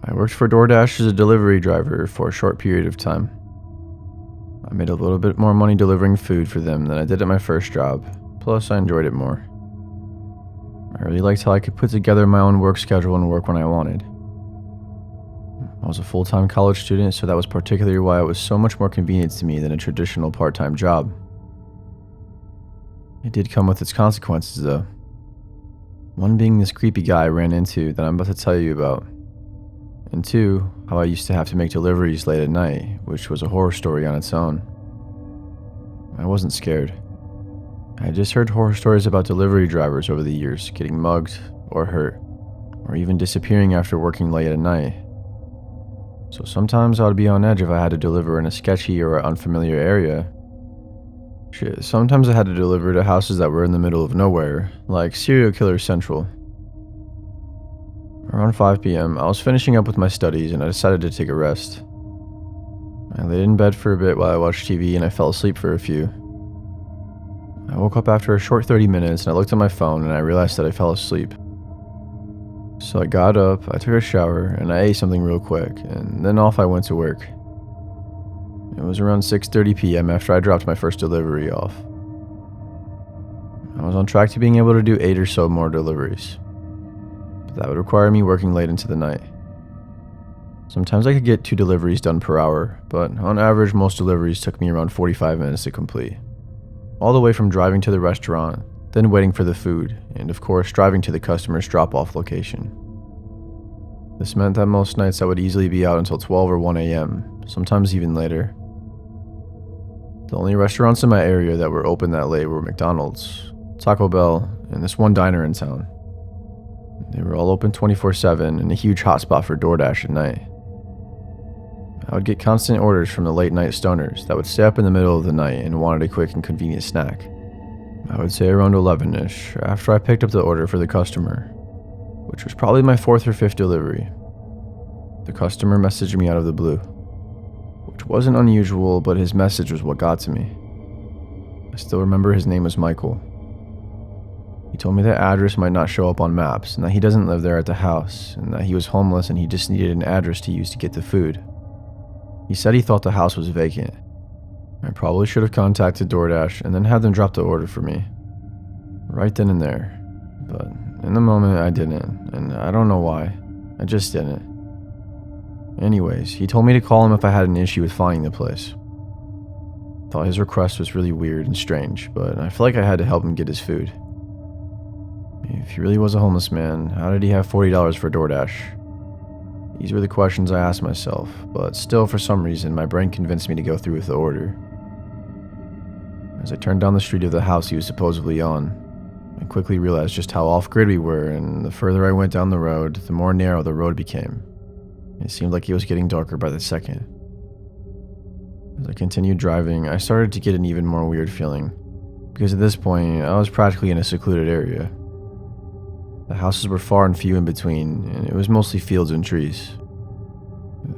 I worked for DoorDash as a delivery driver for a short period of time. I made a little bit more money delivering food for them than I did at my first job, plus I enjoyed it more. I really liked how I could put together my own work schedule and work when I wanted. I was a full-time college student, so that was particularly why it was so much more convenient to me than a traditional part-time job. It did come with its consequences, though. One being this creepy guy I ran into that I'm about to tell you about. And two, how I used to have to make deliveries late at night, which was a horror story on its own. I wasn't scared. I had just heard horror stories about delivery drivers over the years getting mugged or hurt, or even disappearing after working late at night. So sometimes I would be on edge if I had to deliver in a sketchy or unfamiliar area. Shit, sometimes I had to deliver to houses that were in the middle of nowhere, like Serial Killer Central. Around 5 p.m., I was finishing up with my studies and I decided to take a rest. I laid in bed for a bit while I watched TV and I fell asleep for a few. I woke up after a short 30 minutes and I looked at my phone and I realized that I fell asleep. So I got up, I took a shower, and I ate something real quick, and then off I went to work. It was around 6:30 p.m. after I dropped my first delivery off. I was on track to being able to do 8 or so more deliveries. That would require me working late into the night. Sometimes I could get 2 deliveries done per hour, but on average most deliveries took me around 45 minutes to complete. All the way from driving to the restaurant, then waiting for the food, and of course driving to the customer's drop-off location. This meant that most nights I would easily be out until 12 or 1 a.m., sometimes even later. The only restaurants in my area that were open that late were McDonald's, Taco Bell, and this one diner in town. They were all open 24/7 and a huge hotspot for DoorDash at night. I would get constant orders from the late night stoners that would stay up in the middle of the night and wanted a quick and convenient snack. I would say around 11ish after I picked up the order for the customer, which was probably my 4th or 5th delivery. The customer messaged me out of the blue, which wasn't unusual, but his message was what got to me. I still remember his name was Michael. He told me that address might not show up on maps and that he doesn't live there at the house and that he was homeless and he just needed an address to use to get the food. He said he thought the house was vacant. I probably should have contacted DoorDash and then had them drop the order for me. Right then and there. But in the moment I didn't, and I don't know why. I just didn't. Anyways, he told me to call him if I had an issue with finding the place. Thought his request was really weird and strange, but I felt like I had to help him get his food. If he really was a homeless man, how did he have $40 for DoorDash? These were the questions I asked myself, but still for some reason my brain convinced me to go through with the order. As I turned down the street of the house he was supposedly on, I quickly realized just how off-grid we were, and the further I went down the road, the more narrow the road became. It seemed like it was getting darker by the second. As I continued driving, I started to get an even more weird feeling, because at this point, I was practically in a secluded area. The houses were far and few in between, and it was mostly fields and trees.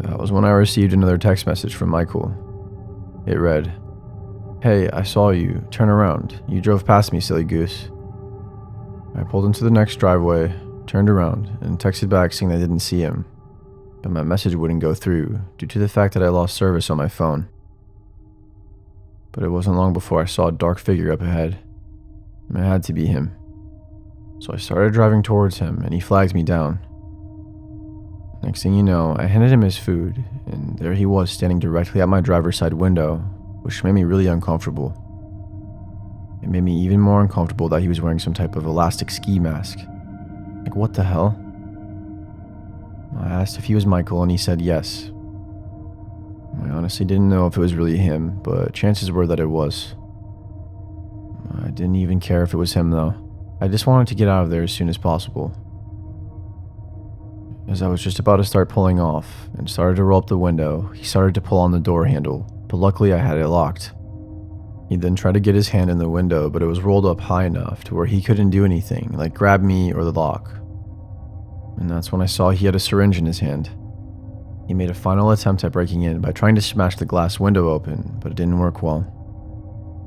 That was when I received another text message from Michael. It read, "Hey, I saw you. Turn around. You drove past me, silly goose." I pulled into the next driveway, turned around, and texted back saying I didn't see him. But my message wouldn't go through due to the fact that I lost service on my phone. But it wasn't long before I saw a dark figure up ahead. It had to be him. So I started driving towards him and he flagged me down. Next thing you know, I handed him his food, and there he was standing directly at my driver's side window, which made me really uncomfortable. It made me even more uncomfortable that he was wearing some type of elastic ski mask. Like, what the hell? I asked if he was Michael and he said yes. I honestly didn't know if it was really him, but chances were that it was. I didn't even care if it was him though. I just wanted to get out of there as soon as possible. As I was just about to start pulling off and started to roll up the window, he started to pull on the door handle, but luckily I had it locked. He then tried to get his hand in the window, but it was rolled up high enough to where he couldn't do anything, like grab me or the lock. And that's when I saw he had a syringe in his hand. He made a final attempt at breaking in by trying to smash the glass window open, but it didn't work well.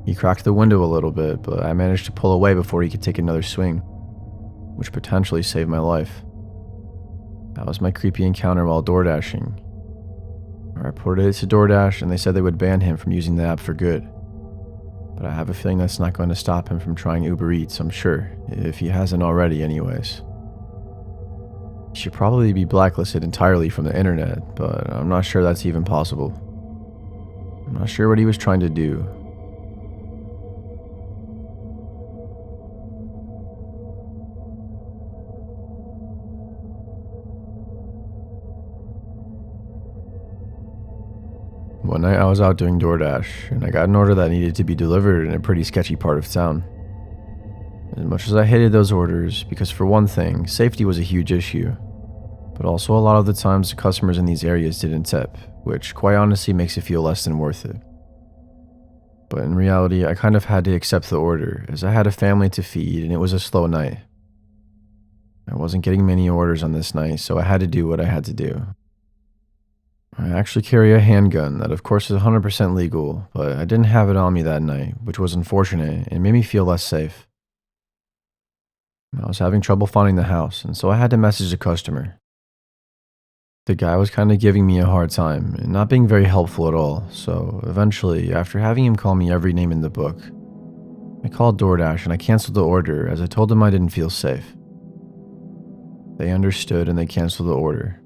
He cracked the window a little bit, but I managed to pull away before he could take another swing, which potentially saved my life. That was my creepy encounter while door dashing. I reported it to DoorDash and they said they would ban him from using the app for good. But I have a feeling that's not going to stop him from trying Uber Eats, I'm sure, if he hasn't already anyways. He should probably be blacklisted entirely from the internet, but I'm not sure that's even possible. I'm not sure what he was trying to do. One night I was out doing DoorDash, and I got an order that needed to be delivered in a pretty sketchy part of town. As much as I hated those orders, because for one thing, safety was a huge issue, but also a lot of the times the customers in these areas didn't tip, which quite honestly makes it feel less than worth it. But in reality, I kind of had to accept the order, as I had a family to feed and it was a slow night. I wasn't getting many orders on this night, so I had to do what I had to do. I actually carry a handgun that of course is 100% legal, but I didn't have it on me that night, which was unfortunate and made me feel less safe. I was having trouble finding the house, and so I had to message the customer. The guy was kind of giving me a hard time and not being very helpful at all, so eventually, after having him call me every name in the book, I called DoorDash and I canceled the order as I told them I didn't feel safe. They understood and they canceled the order.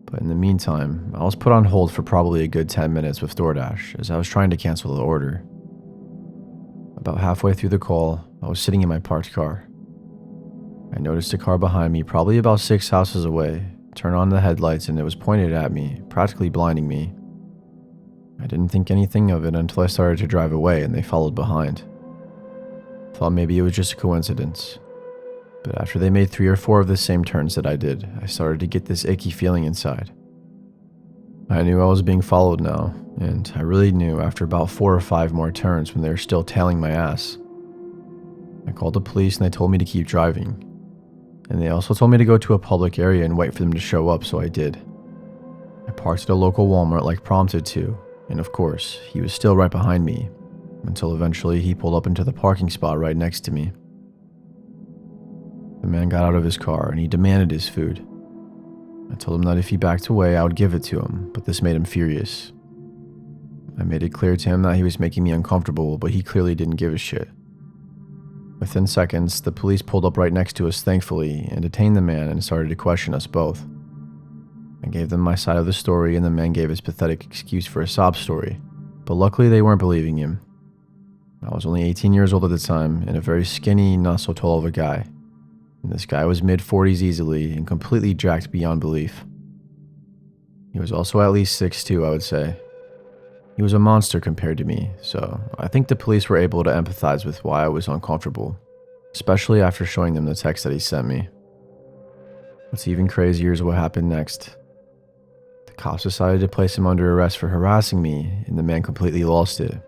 But in the meantime, I was put on hold for probably a good 10 minutes with DoorDash as I was trying to cancel the order. About halfway through the call, I was sitting in my parked car. I noticed a car behind me, probably about 6 houses away, turn on the headlights and it was pointed at me, practically blinding me. I didn't think anything of it until I started to drive away and they followed behind. Thought maybe it was just a coincidence. But after they made 3 or 4 of the same turns that I did, I started to get this icky feeling inside. I knew I was being followed now, and I really knew after about 4 or 5 more turns when they were still tailing my ass. I called the police and they told me to keep driving. And they also told me to go to a public area and wait for them to show up, so I did. I parked at a local Walmart like prompted to, and of course, he was still right behind me, until eventually he pulled up into the parking spot right next to me. The man got out of his car and he demanded his food. I told him that if he backed away, I would give it to him, but this made him furious. I made it clear to him that he was making me uncomfortable, but he clearly didn't give a shit. Within seconds, the police pulled up right next to us, thankfully, and detained the man and started to question us both. I gave them my side of the story and the man gave his pathetic excuse for a sob story, but luckily they weren't believing him. I was only 18 years old at the time and a very skinny, not so tall of a guy. And this guy was mid-40s easily and completely jacked beyond belief. He was also at least 6'2", I would say. He was a monster compared to me, so I think the police were able to empathize with why I was uncomfortable, especially after showing them the text that he sent me. What's even crazier is what happened next. The cops decided to place him under arrest for harassing me, and the man completely lost it.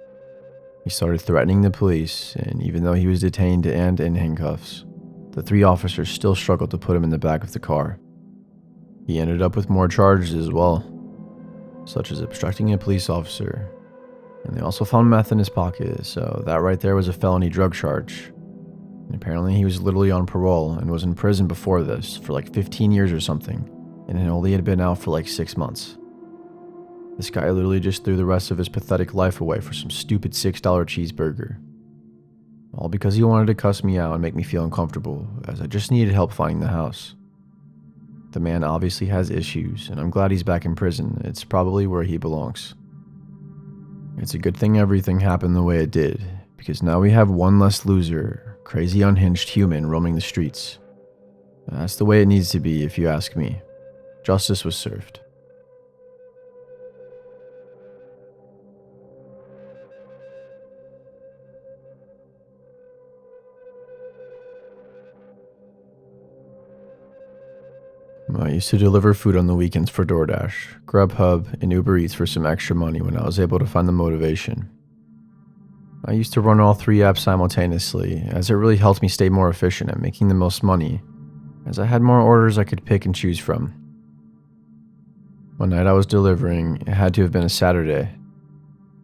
He started threatening the police, and even though he was detained and in handcuffs, the 3 officers still struggled to put him in the back of the car. He ended up with more charges as well, such as obstructing a police officer, and they also found meth in his pocket, so that right there was a felony drug charge. And apparently he was literally on parole and was in prison before this for like 15 years or something, and it only had been out for like 6 months. This guy literally just threw the rest of his pathetic life away for some stupid $6 cheeseburger. All because he wanted to cuss me out and make me feel uncomfortable, as I just needed help finding the house. The man obviously has issues, and I'm glad he's back in prison. It's probably where he belongs. It's a good thing everything happened the way it did, because now we have one less loser, crazy unhinged human roaming the streets. That's the way it needs to be, if you ask me. Justice was served. I used to deliver food on the weekends for DoorDash, Grubhub, and Uber Eats for some extra money when I was able to find the motivation. I used to run all 3 apps simultaneously, as it really helped me stay more efficient at making the most money, as I had more orders I could pick and choose from. One night I was delivering, it had to have been a Saturday.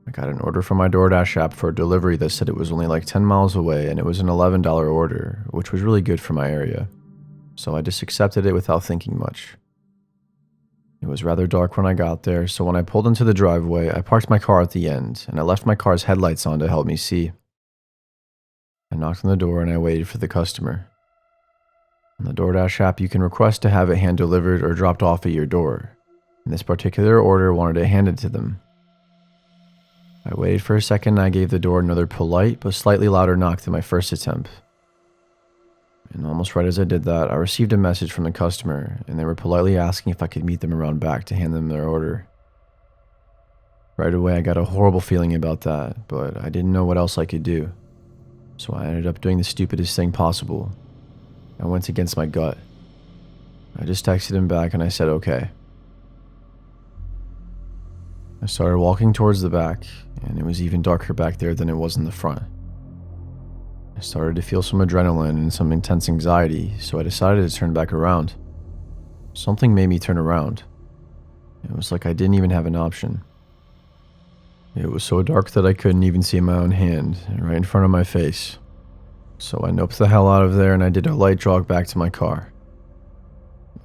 I got an order from my DoorDash app for a delivery that said it was only like 10 miles away and it was an $11 order, which was really good for my area. so I just accepted it without thinking much. It was rather dark when I got there, so when I pulled into the driveway, I parked my car at the end, and I left my car's headlights on to help me see. I knocked on the door and I waited for the customer. On the DoorDash app, you can request to have it hand delivered or dropped off at your door. And this particular order wanted it handed to them. I waited for a second and I gave the door another polite but slightly louder knock than my first attempt. And almost right as I did that, I received a message from the customer, and they were politely asking if I could meet them around back to hand them their order. Right away, I got a horrible feeling about that, but I didn't know what else I could do. So I ended up doing the stupidest thing possible. I went against my gut. I just texted him back and I said okay. I started walking towards the back, and it was even darker back there than it was in the front. I started to feel some adrenaline and some intense anxiety, so I decided to turn back around. Something made me turn around. It was like I didn't even have an option. It was so dark that I couldn't even see my own hand, right in front of my face. So I noped the hell out of there and I did a light jog back to my car.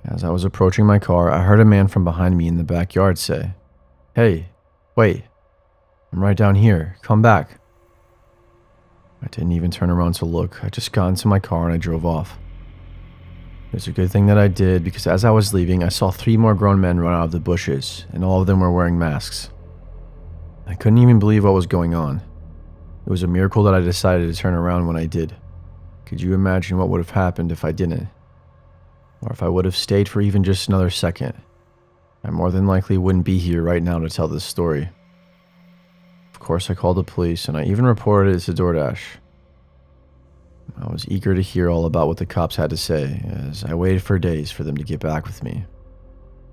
As I was approaching my car, I heard a man from behind me in the backyard say, "Hey, wait, I'm right down here, come back." I didn't even turn around to look. I just got into my car and I drove off. It was a good thing that I did, because as I was leaving, I saw 3 more grown men run out of the bushes, and all of them were wearing masks. I couldn't even believe what was going on. It was a miracle that I decided to turn around when I did. Could you imagine what would have happened if I didn't? Or if I would have stayed for even just another second? I more than likely wouldn't be here right now to tell this story. Of course, I called the police, and I even reported it to DoorDash. I was eager to hear all about what the cops had to say, as I waited for days for them to get back with me.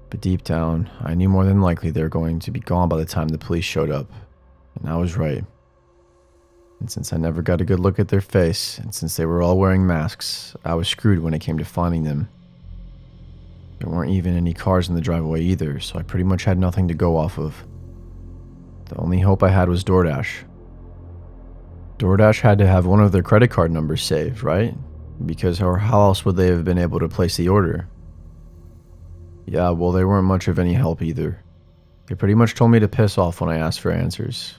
But deep down, I knew more than likely they were going to be gone by the time the police showed up, and I was right. And since I never got a good look at their face, and since they were all wearing masks, I was screwed when it came to finding them. There weren't even any cars in the driveway either, so I pretty much had nothing to go off of. The only hope I had was DoorDash. DoorDash had to have one of their credit card numbers saved, right? Because how else would they have been able to place the order? Yeah, well, they weren't much of any help either. They pretty much told me to piss off when I asked for answers.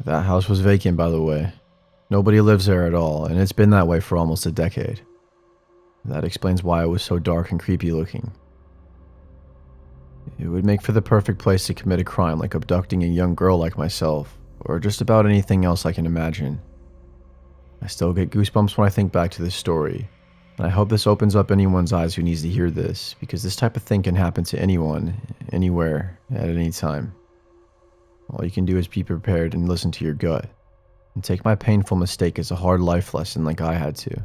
That house was vacant, by the way. Nobody lives there at all, and it's been that way for almost a decade. That explains why it was so dark and creepy looking. It would make for the perfect place to commit a crime like abducting a young girl like myself, or just about anything else I can imagine. I still get goosebumps when I think back to this story, and I hope this opens up anyone's eyes who needs to hear this, because this type of thing can happen to anyone, anywhere, at any time. All you can do is be prepared and listen to your gut, and take my painful mistake as a hard life lesson like I had to.